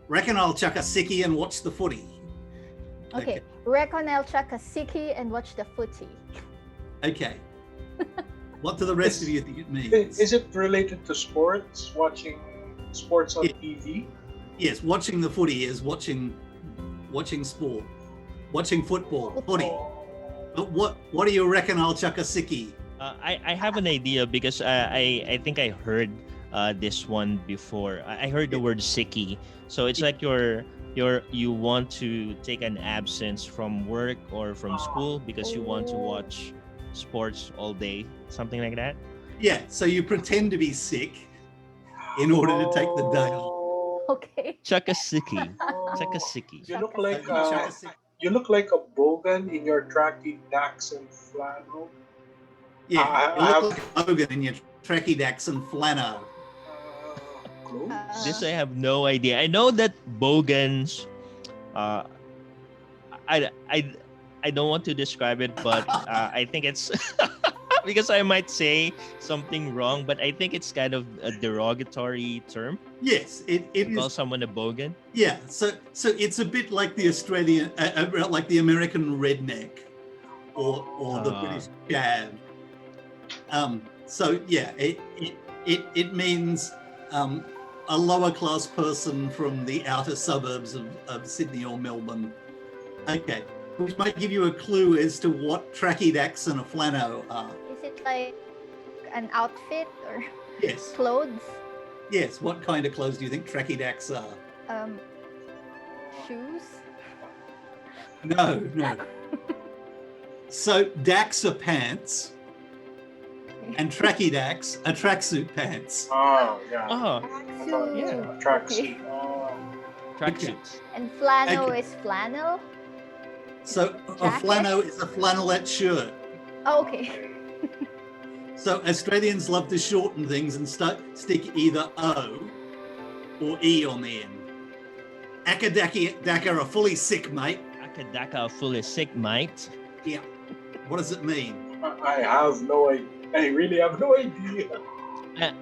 Reckon I'll chuck a sickie and watch the footy. Okay. Reckon I'll chuck a sickie and watch the footy. Okay. What do the rest of you think it means? Is it related to sports? Watching sports on Yeah. TV? Yes, watching the footy is watching sport. Watching football. Footy. But what do you reckon I'll chuck a sickie? I have an idea because I think I heard this one before. I heard the word sicky. So it's like you want to take an absence from work or from school because you want to watch sports all day, something like that. Yeah, so you pretend to be sick in order to take the day off. Okay. Chuck a sicky. Chuck a sicky. You look Chuck a like Chuck a sickie. you look like a bogan in your tracky dacks and flannel. Yeah, I you look like a Hogan in your tracky dacks and flannel. Clothes? This I have no idea. I know that bogans. I don't want to describe it, but I think it's because I might say something wrong. But I think it's kind of a derogatory term. Yes, it Call is. someone a bogan. Yeah, so it's a bit like the Australian, like the American redneck, or the British chav. So yeah, it means a lower class person from the outer suburbs of Sydney or Melbourne. Okay, which might give you a clue as to what tracky dacks and a flannel are. Is it like an outfit or Yes, clothes? yes. What kind of clothes do you think tracky dacks are? Shoes? No. So dacks are pants, and tracky dacks are tracksuit pants. Oh, yeah. Oh, Tracksuit. yeah. Tracksuit. Okay. Oh. tracksuits. And flannel Okay. is flannel? So a Jacket? flannel is a flannelette shirt. Oh, okay. So Australians love to shorten things and stick either O or E on the end. Akadaka are fully sick, mate. Akadaka fully sick, mate. Yeah. What does it mean? I have no idea. I really have no idea.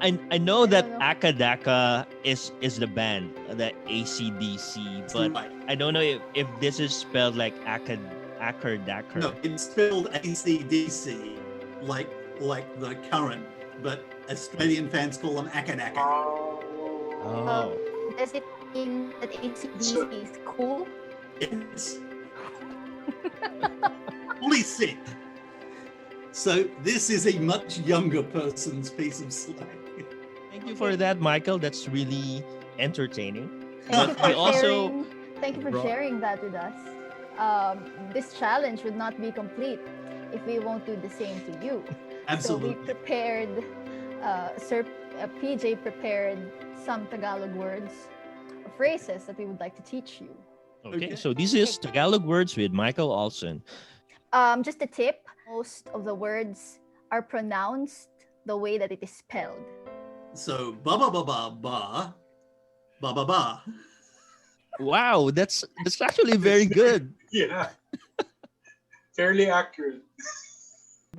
I know that know. Akadaka is the band, the ACDC, but Right. I don't know if this is spelled like Akadaka. No, it's spelled ACDC, like the current, but Australian fans call them Akadaka. Oh. Does it mean that ACDC is cool? Yes. Fully basic. So this is a much younger person's piece of slang. Thank you for that, Michael. That's really entertaining. Thank you But we for also sharing. Thank you for brought- sharing that with us. This challenge would not be complete if we won't do the same to you. Absolutely. So we prepared, Sir PJ prepared some Tagalog words or phrases that we would like to teach you. Okay, Okay. so this is Tagalog Words with Michael Olsson. Just a tip: most of the words are pronounced the way that it is spelled. So ba ba ba ba ba ba ba ba. Wow, that's actually very good. Yeah. Fairly accurate.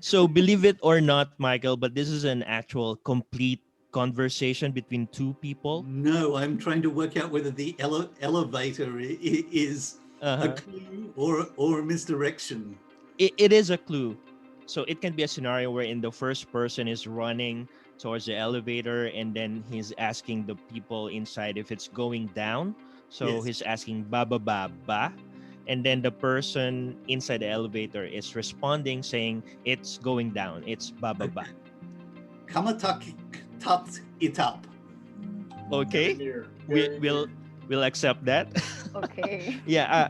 So believe it or not, Michael, but this is an actual complete conversation between two people. No, I'm trying to work out whether the elevator is a Uh-huh. clue or a misdirection. It is a clue. So it can be a scenario wherein the first person is running towards the elevator and then he's asking the people inside if it's going down. So Yes. he's asking ba ba ba ba. And then the person inside the elevator is responding saying it's going down. It's ba ba ba. Kamatak tat itap. Okay? Very near. We, Very we'll near. we'll accept that. Okay. Yeah.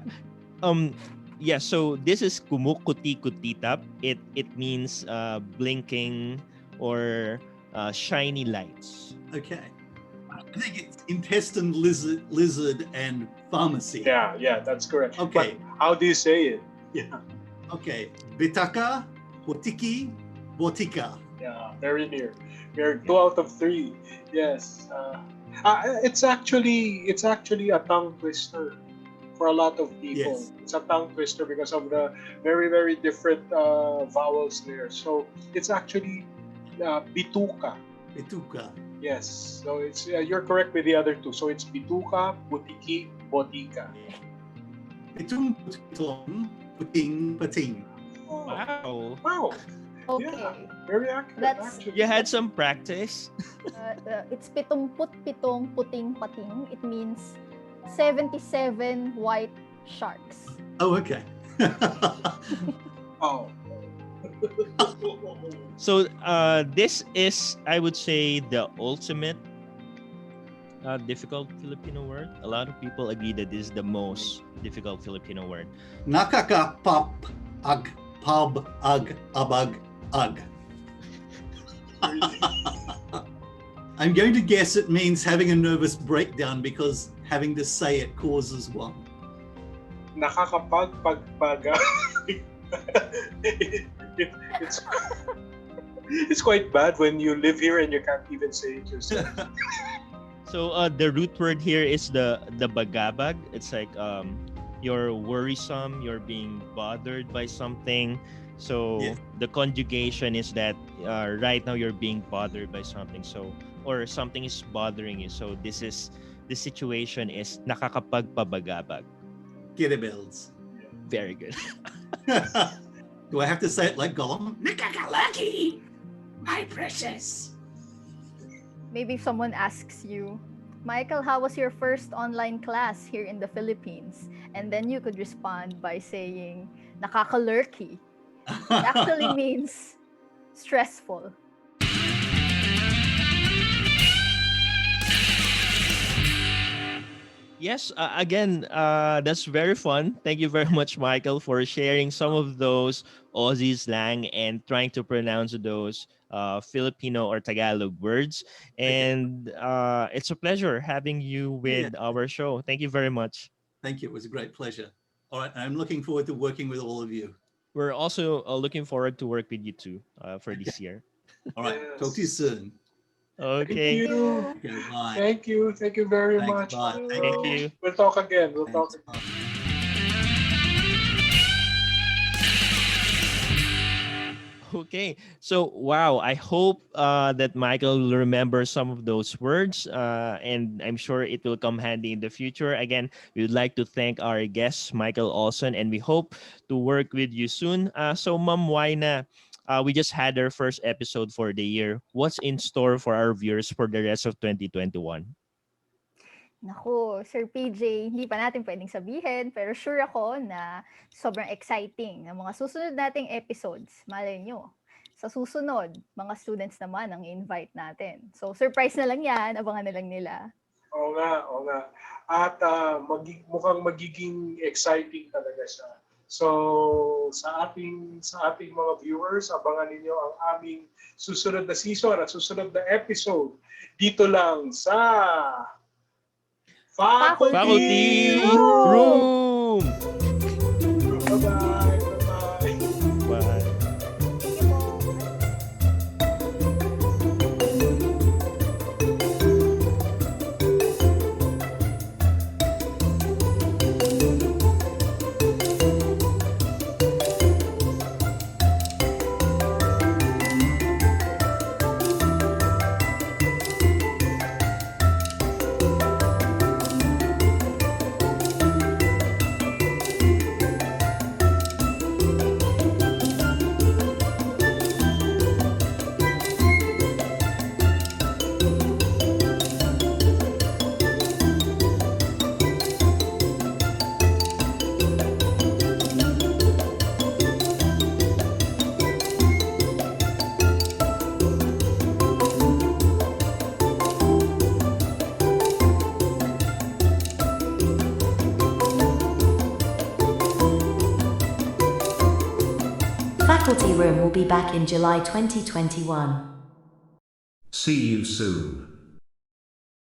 Yeah, so this is kumukuti kutitap. It means blinking or shiny lights. Okay. I think it's intestine, lizard, and pharmacy. Yeah, that's correct. Okay. But how do you say it? Yeah, Okay. Bitaka, botiki, botika. yeah, very near. We're 2 out of 3. Yes. It's actually a tongue twister for a lot of people. Yes. It's a tongue twister because of the very, very different vowels there. So it's actually bituka. Bituka. Yes. So it's you're correct with the other two. So it's bituka, butiki, botika. Bitung putong, puting pating. Oh, Wow. wow. Okay. Yeah, very accurate. That's- Actually. You had some practice. It's pitong puting pating. It means 77 white sharks. Oh, okay. Oh. So this is, I would say, the ultimate difficult Filipino word. A lot of people agree that this is the most difficult Filipino word. Nakakapap ag pab ag abag ag. I'm going to guess it means having a nervous breakdown because having to say it causes one. Nakakapagpagpaga. It's it's quite bad when you live here and you can't even say it yourself. So the root word here is the bagabag. It's like you're worrisome, you're being bothered by something. So Yes. the conjugation is that right now you're being bothered by something. So or something is bothering you. So the situation is nakakapagpabagabag. Kettlebells. Very good. Do I have to say it like Gollum? Nakakalaki, my precious. Maybe if someone asks you, Michael, how was your first online class here in the Philippines? And then you could respond by saying, nakakalurky. It actually means stressful. Yes, again, that's very fun. Thank you very much, Michael, for sharing some of those Aussie slang and trying to pronounce those Filipino or Tagalog words. And it's a pleasure having you with our show. Thank you very much. Thank you. It was a great pleasure. All right. I'm looking forward to working with all of you. We're also looking forward to work with you too for this year. All right. Talk to you soon. Okay. Thank you. Okay, bye. Thank you. Thank you very Thanks, much. bye. Thank you. We'll talk again. We'll talk Thanks, again. bye. Okay. So, wow. I hope that Michael will remember some of those words, and I'm sure it will come handy in the future. Again, we would like to thank our guest, Michael Olson, and we hope to work with you soon. So, Ma'am Waina, we just had our first episode for the year. What's in store for our viewers for the rest of 2021? Naku, Sir PJ, hindi pa natin pwedeng sabihin, pero sure ako na sobrang exciting ng mga susunod nating episodes. Malay nyo, sa susunod, mga students naman ang invite natin. So, surprise na lang yan, abangan na lang nila. Oo nga, oo nga. At mukhang magiging exciting talaga siya. So, sa ating mga viewers, abangan ninyo ang aming susunod na season at susunod na episode dito lang sa Faculty Room! Room! Bye-bye! Bye-bye! Bye. Thank you po. Faculty Room will be back in July 2021. See you soon.